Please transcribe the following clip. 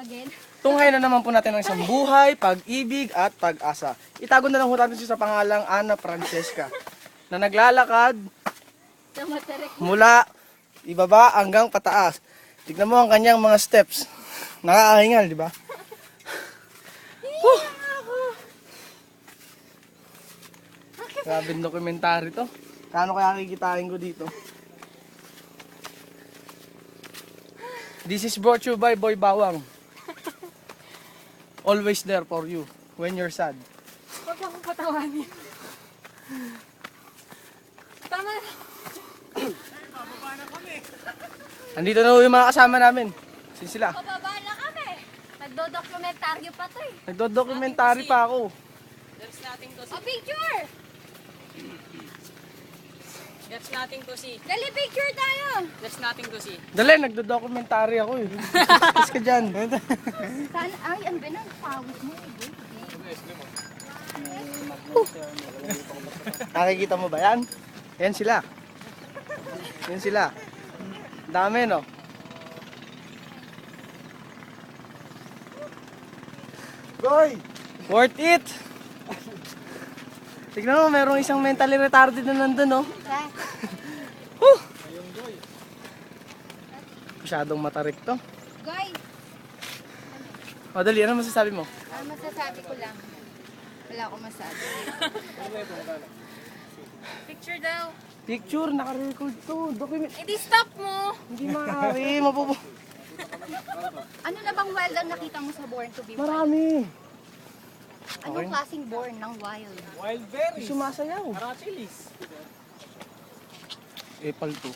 Again. Tunghay na naman po natin ang isang buhay, pag-ibig at pag-asa. Itago na lang po natin siya sa pangalang Ana Francesca na naglalakad Sa matarik. mula ibaba hanggang pataas. Tignan mo ang kanyang mga steps. Nakakahingal, di ba? Grabe dokumentary to. Kano kaya kikitain ko dito? This is brought to you by Boy Bawang. Always there for you when you're sad. Huwag akong patawanin. Tama na. Andito na yung mga kasama namin. Sin sila? Pababa na kami. Nagdo-dokumentaryo pa to eh. Nagdo-dokumentary pa ako. O, picture! There's nothing to see. Dali, picture tayo! There's nothing to see. Dali, nagdo-dokumentary ako eh. Tapos ka dyan. Saan? Ay, ang binang pawis mo. Nakikita mo ba yan? Yan sila. Yan sila. Dami no? Goy! Worth it! Tignan mo, merong isang mentally retarded na nandun, no? Masyadong matarik to. Goy, O, dali, ano masasabi mo? masasabi ko lang. Wala akong masabi. Picture daw. Picture, naka-record to. Document. Edi stop mo! Hindi maaari, mapupo. Ano na bang wild ang nakita mo sa Born to be Wild? Marami. Anong klaseng born ng wild? Wild berries. Sumasayaw. Arachilis. Epal to.